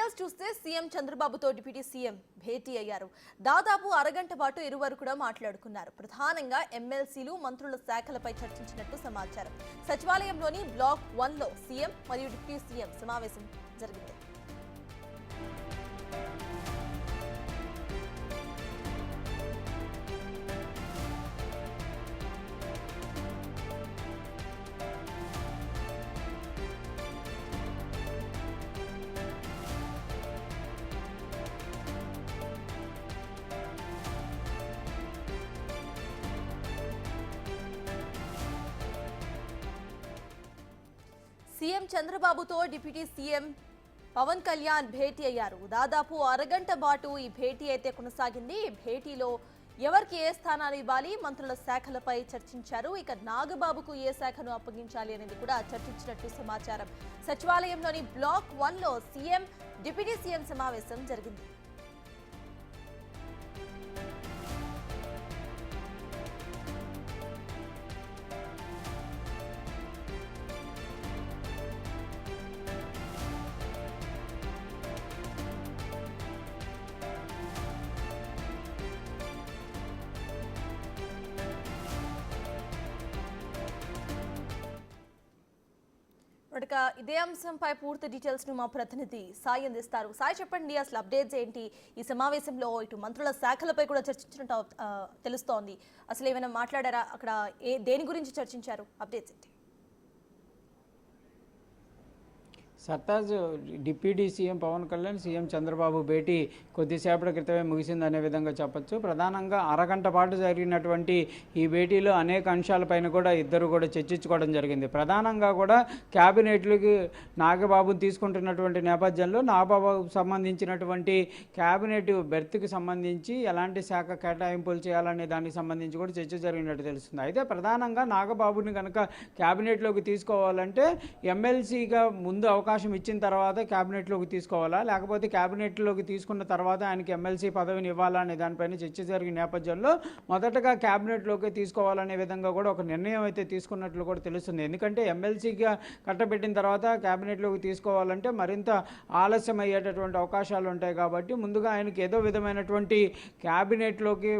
Details చూస్తే CM చంద్రబాబుతో deputy CM భేటీ అయ్యారు. దాదాపు అరగంట పాటు ఇరువురు కూడా మాట్లాడుకున్నారు. ప్రధానంగా ఎమ్మెల్సీలు, మంత్రుల శాఖలపై చర్చించినట్టు సమాచారం. సచివాలయంలోని బ్లాక్ 1లో సీఎం మరియు డిప్యూటీ సీఎం సమావేశం జరిగింది. సీఎం చంద్రబాబుతో డిప్యూటీ సీఎం పవన్ కళ్యాణ్ భేటీ అయ్యారు. దాదాపు అరగంట పాటు ఈ భేటీ అయితే కొనసాగింది. ఈ భేటీలో ఎవరికి ఏ స్థానాలు ఇవ్వాలి, మంత్రుల శాఖలపై చర్చించారు. ఇక నాగబాబుకు ఏ శాఖను అప్పగించాలి అనేది కూడా చర్చించినట్టు సమాచారం. సచివాలయంలోని బ్లాక్ 1లో సీఎం, డిప్యూటీ సీఎం సమావేశం జరిగింది. ఇదే అంశంపై పూర్తి డీటెయిల్స్ ను మా ప్రతినిధి సాయి అందిస్తారు. సాయి, చెప్పండి, అసలు అప్డేట్స్ ఏంటి? ఈ సమావేశంలో ఇటు మంత్రుల శాఖలపై కూడా చర్చించినట్టు తెలుస్తోంది. అసలు ఏమైనా మాట్లాడారా? అక్కడ దేని గురించి చర్చించారు? అప్డేట్స్ ఏంటి? Sartaj, deputy CM Pawan Kalyan, CM Chandrababu భేటీ కొద్దిసేపటి క్రితమే ముగిసిందనే విధంగా చెప్పొచ్చు. ప్రధానంగా అరగంట పాటు జరిగినటువంటి ఈ భేటీలో అనేక అంశాలపైన కూడా ఇద్దరు కూడా చర్చించుకోవడం జరిగింది. ప్రధానంగా కూడా క్యాబినెట్లకి నాగబాబుని తీసుకుంటున్నటువంటి నేపథ్యంలో నాగబాబుకు సంబంధించినటువంటి క్యాబినెట్ బెర్త్కి సంబంధించి ఎలాంటి శాఖ కేటాయింపులు చేయాలనే దానికి సంబంధించి కూడా చర్చ జరిగినట్టు తెలుస్తుంది. అయితే ప్రధానంగా నాగబాబుని కనుక క్యాబినెట్లోకి తీసుకోవాలంటే ఎమ్మెల్సీగా ముందు అవకాశం ఇచ్చిన తర్వాత క్యాబినెట్లోకి తీసుకోవాలా, లేకపోతే క్యాబినెట్లోకి తీసుకున్న తర్వాత ఆయనకి ఎమ్మెల్సీ పదవిని ఇవ్వాలా అనే దానిపైన చర్చ జరిగిన నేపథ్యంలో మొదటగా క్యాబినెట్లోకి తీసుకోవాలనే విధంగా కూడా ఒక నిర్ణయం అయితే తీసుకున్నట్లు కూడా తెలుస్తుంది. ఎందుకంటే ఎమ్మెల్సీగా కట్టబెట్టిన తర్వాత క్యాబినెట్లోకి తీసుకోవాలంటే మరింత ఆలస్యం అయ్యేటటువంటి అవకాశాలు ఉంటాయి. కాబట్టి ముందుగా ఆయనకి ఏదో విధమైనటువంటి క్యాబినెట్లోకి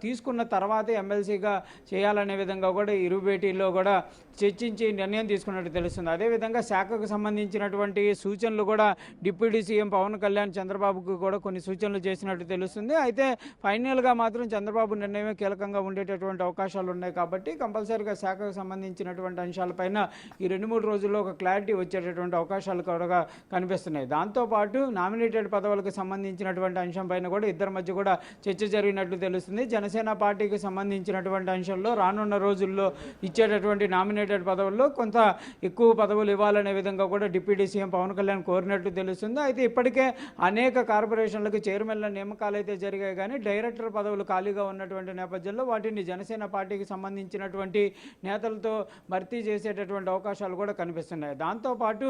తీసుకున్న తర్వాత ఎమ్మెల్సీగా చేయాలనే విధంగా కూడా ఇరు భేటీల్లో కూడా చర్చించి నిర్ణయం తీసుకున్నట్టు తెలుస్తుంది. అదేవిధంగా శాఖకు సంబంధించినటువంటి సూచనలు కూడా డిప్యూటీ సీఎం పవన్ కళ్యాణ్ చంద్రబాబుకు కూడా కొన్ని సూచనలు చేసినట్టు తెలుస్తుంది. అయితే ఫైనల్గా మాత్రం చంద్రబాబు నిర్ణయమే కీలకంగా ఉండేటటువంటి అవకాశాలు ఉన్నాయి. కాబట్టి కంపల్సరీగా శాఖకు సంబంధించినటువంటి అంశాలపైన ఈ 2-3 రోజుల్లో ఒక క్లారిటీ వచ్చేటటువంటి అవకాశాలు కూడా కనిపిస్తున్నాయి. దాంతోపాటు నామినేటెడ్ పదవులకు సంబంధించినటువంటి అంశంపైన కూడా ఇద్దరి మధ్య కూడా చర్చ జరిగినట్లు తెలుస్తుంది. జనసేన పార్టీకి సంబంధించినటువంటి అంశంలో రానున్న రోజుల్లో ఇచ్చేటటువంటి నామినేటెడ్ పదవుల్లో కొంత ఎక్కువ పదవులు ఇవ్వాలనే విధంగా కూడా డిప్యూటీ సీఎం పవన్ కళ్యాణ్ కోరినట్టు తెలుస్తుంది. అయితే ఇప్పటికే అనేక కార్పొరేషన్లకు చైర్మన్ల నియామకాలు అయితే జరిగాయి, కానీ డైరెక్టర్ పదవులు ఖాళీగా ఉన్నటువంటి నేపథ్యంలో వాటిని జనసేన పార్టీకి సంబంధించినటువంటి నేతలతో భర్తీ చేసేటటువంటి అవకాశాలు కూడా కనిపిస్తున్నాయి. దాంతోపాటు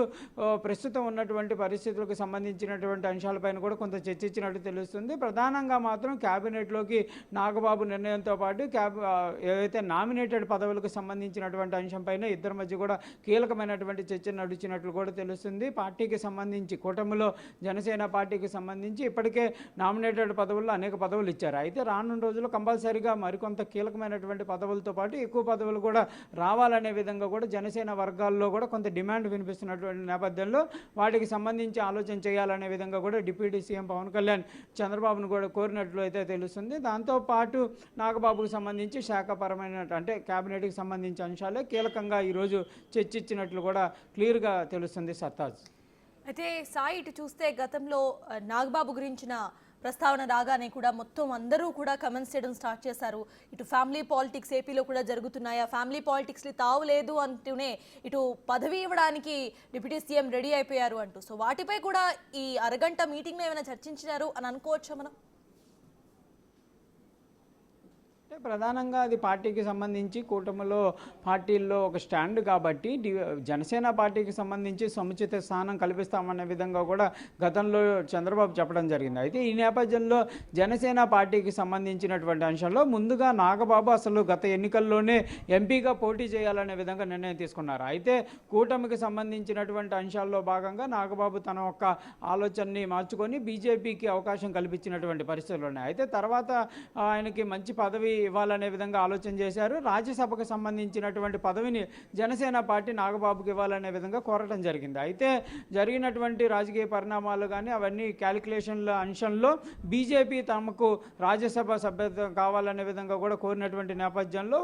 ప్రస్తుతం ఉన్నటువంటి పరిస్థితులకు సంబంధించినటువంటి అంశాలపైన కూడా కొంత చర్చించినట్టు తెలుస్తుంది. ప్రధానంగా మాత్రం క్యాబినెట్లోకి నాగబాబు నిర్ణయంతో పాటు ఏవైతే నామినేటెడ్ పదవులకు సంబంధించినటువంటి అంశంపైన ఇద్దరి మధ్య కూడా కీలకమైనటువంటి చర్చ నడిచినట్లు కూడా తెలుస్తుంది. పార్టీకి సంబంధించి కూటమిలో జనసేన పార్టీకి సంబంధించి ఇప్పటికే నామినేటెడ్ పదవుల్లో అనేక పదవులు ఇచ్చారు. అయితే రానున్న రోజుల్లో కంపల్సరీగా మరికొంత కీలకమైనటువంటి పదవులతో పాటు ఎక్కువ పదవులు కూడా రావాలనే విధంగా కూడా జనసేన వర్గాల్లో కూడా కొంత డిమాండ్ వినిపిస్తున్నటువంటి నేపథ్యంలో వాటికి సంబంధించి ఆలోచన చేయాలనే విధంగా కూడా డిప్యూటీ సీఎం పవన్ కళ్యాణ్ చంద్రబాబును కూడా కోరినట్లు అయితే తెలుస్తుంది. దాంతోపాటు నాగబాబుకు సంబంధించి శాఖపరమైన అంటే క్యాబినెట్కి సంబంధించి అంశాలే కీలకంగా ఈరోజు చర్చించినట్లు కూడా క్లియర్గా తెలుస్తుంది. సర్తాజ్, అయితే సాయి, ఇటు చూస్తే గతంలో నాగబాబు గురించిన ప్రస్తావన రాగానే కూడా మొత్తం అందరూ కూడా కమెంట్స్ చేయడం స్టార్ట్ చేశారు. ఇటు ఫ్యామిలీ పాలిటిక్స్ ఏపీలో కూడా జరుగుతున్నాయి. ఆ ఫ్యామిలీ పాలిటిక్స్ని తావులేదు అంటూనే ఇటు పదవి ఇవ్వడానికి డిప్యూటీ సీఎం రెడీ అయిపోయారు అంటూ. సో వాటిపై కూడా ఈ అరగంట మీటింగ్లో ఏమైనా చర్చించినారు అని అనుకోవచ్చా మనం? అంటే ప్రధానంగా అది పార్టీకి సంబంధించి కూటమిలో పార్టీల్లో ఒక స్టాండ్ కాబట్టి జనసేన పార్టీకి సంబంధించి సముచిత స్థానం కల్పిస్తామనే విధంగా కూడా గతంలో చంద్రబాబు చెప్పడం జరిగింది. అయితే ఈ నేపథ్యంలో జనసేన పార్టీకి సంబంధించినటువంటి అంశంలో ముందుగా నాగబాబు అసలు గత ఎన్నికల్లోనే ఎంపీగా పోటీ చేయాలనే విధంగా నిర్ణయం తీసుకున్నారు. అయితే కూటమికి సంబంధించినటువంటి అంశాల్లో భాగంగా నాగబాబు తన ఒక్క ఆలోచనని మార్చుకొని బీజేపీకి అవకాశం కల్పించినటువంటి పరిస్థితులు ఉన్నాయి. అయితే తర్వాత ఆయనకి మంచి పదవి ఇవ్వాలనే విధంగా ఆలోచన చేశారు. రాజ్యసభకు సంబంధించినటువంటి పదవిని జనసేన పార్టీ నాగబాబుకి ఇవ్వాలనే విధంగా కోరటం జరిగింది. అయితే జరిగినటువంటి రాజకీయ పరిణామాలు కానీ అవన్నీ క్యాలిక్యులేషన్ల అంశంలో బీజేపీ తమకు రాజ్యసభ సభ్యత్వం కావాలనే విధంగా కూడా కోరినటువంటి నేపథ్యంలో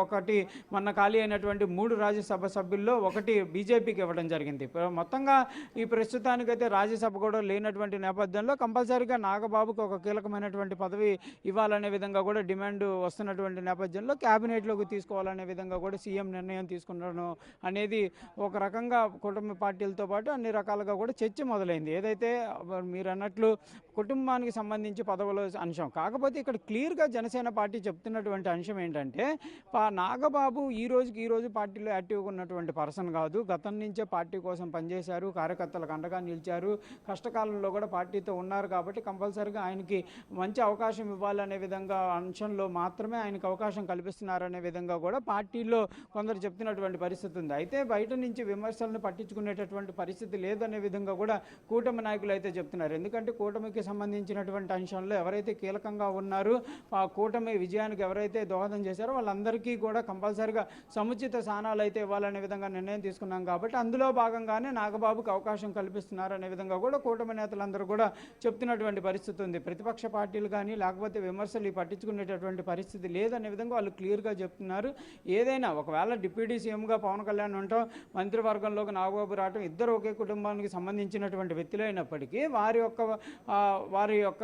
ఒకటి మొన్న ఖాళీ అయినటువంటి 3 రాజ్యసభ సభ్యుల్లో ఒకటి బీజేపీకి ఇవ్వడం జరిగింది. మొత్తంగా ఈ ప్రస్తుతానికైతే రాజ్యసభ కూడా లేనటువంటి నేపథ్యంలో కంపల్సరీగా నాగబాబుకు ఒక కీలకమైనటువంటి పదవి ఇవ్వాలనే విధంగా కూడా డిమాండ్ వస్తున్నటువంటి నేపథ్యంలో క్యాబినెట్లోకి తీసుకోవాలనే విధంగా కూడా సీఎం నిర్ణయం తీసుకున్నాను అనేది ఒక రకంగా కుటుంబ పార్టీలతో పాటు అన్ని రకాలుగా కూడా చర్చ మొదలైంది. ఏదైతే మీరు అన్నట్లు కుటుంబానికి సంబంధించి పదవుల అంశం కాకపోతే ఇక్కడ క్లియర్గా జనసేన పార్టీ చెప్తున్నటువంటి అంశం ఏంటంటే నాగబాబు ఈ రోజు పార్టీలో యాక్టివ్గా ఉన్నటువంటి పర్సన్ కాదు. గతం నుంచే పార్టీ కోసం పనిచేశారు, కార్యకర్తలకు అండగా నిలిచారు, కష్టకాలంలో కూడా పార్టీతో ఉన్నారు. కాబట్టి కంపల్సరీగా ఆయనకి మంచి అవకాశం ఇవ్వాలనే విధంగా అంశంలో మాత్రమే ఆయనకు అవకాశం కల్పిస్తున్నారనే విధంగా కూడా పార్టీలో కొందరు చెప్తున్నటువంటి పరిస్థితి ఉంది. అయితే బయట నుంచి విమర్శలను పట్టించుకునేటటువంటి పరిస్థితి లేదనే విధంగా కూడా కూటమి నాయకులు అయితే చెప్తున్నారు. ఎందుకంటే కూటమికి సంబంధించినటువంటి అంశంలో ఎవరైతే కీలకంగా ఉన్నారో ఆ కూటమి విజయానికి ఎవరైతే దోహదం చేశారో వాళ్ళందరికీ కూడా కంపల్సరీగా సముచిత స్థానాలు అయితే ఇవ్వాలనే విధంగా నిర్ణయం తీసుకున్నాం. కాబట్టి అందులో భాగంగానే నాగబాబుకు అవకాశం కల్పిస్తున్నారనే విధంగా కూడా కూటమి నేతలందరూ కూడా చెప్తున్నటువంటి పరిస్థితి ఉంది. ప్రతిపక్ష పార్టీలు కానీ లేకపోతే విమర్శలు పట్టించుకునేటటువంటి పరిస్థితి లేదనే విధంగా వాళ్ళు క్లియర్గా చెప్తున్నారు. ఏదైనా ఒకవేళ డిప్యూటీ సీఎంగా పవన్ కళ్యాణ్ ఉండటం, మంత్రివర్గంలోకి నాగబాబు రావటం ఇద్దరు ఒకే కుటుంబానికి సంబంధించినటువంటి వ్యక్తులు అయినప్పటికీ వారి యొక్క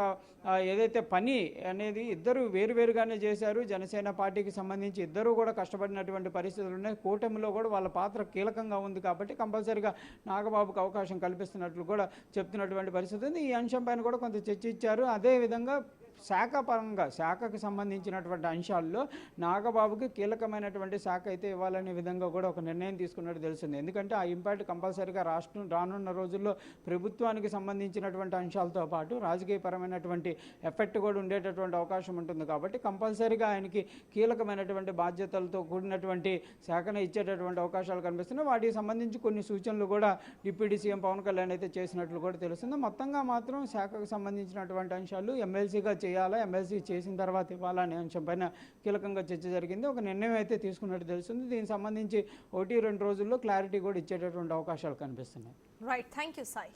ఏదైతే పని అనేది ఇద్దరు వేరువేరుగానే చేశారు. జనసేన పార్టీకి సంబంధించి ఇద్దరు కూడా కష్టపడినటువంటి పరిస్థితులు ఉన్నాయి. కూటమిలో కూడా వాళ్ళ పాత్ర కీలకంగా ఉంది. కాబట్టి కంపల్సరీగా నాగబాబుకు అవకాశం కల్పిస్తున్నట్లు కూడా చెప్తున్నటువంటి పరిస్థితి ఉంది. ఈ అంశం పైన కూడా కొంత చర్చించారు. అదేవిధంగా శాఖకు సంబంధించినటువంటి అంశాల్లో నాగబాబుకి కీలకమైనటువంటి శాఖ అయితే ఇవ్వాలనే విధంగా కూడా ఒక నిర్ణయం తీసుకున్నట్టు తెలిసింది. ఎందుకంటే ఆ ఇంపాక్ట్ కంపల్సరీగా రానున్న రోజుల్లో ప్రభుత్వానికి సంబంధించినటువంటి అంశాలతో పాటు రాజకీయపరమైనటువంటి ఎఫెక్ట్ కూడా ఉండేటటువంటి అవకాశం ఉంటుంది. కాబట్టి కంపల్సరీగా ఆయనకి కీలకమైనటువంటి బాధ్యతలతో కూడినటువంటి శాఖను ఇచ్చేటటువంటి అవకాశాలు కనిపిస్తున్నాయి. వాటికి సంబంధించి కొన్ని సూచనలు కూడా డిప్యూటీ సీఎం పవన్ కళ్యాణ్ అయితే చేసినట్లు కూడా తెలుస్తుంది. మొత్తంగా మాత్రం శాఖకు సంబంధించినటువంటి అంశాలు ఎమ్మెల్సీగా చేయాలా, ఎమ్మెల్సీ చేసిన తర్వాత ఇవ్వాలా అనే అంశం పైన కీలకంగా చర్చ జరిగింది. ఒక నిర్ణయం అయితే తీసుకున్నట్టు తెలుస్తుంది. దీనికి సంబంధించి 1-2 రోజుల్లో క్లారిటీ కూడా ఇచ్చేటటువంటి అవకాశాలు కనిపిస్తున్నాయి. Right, thank you Sai.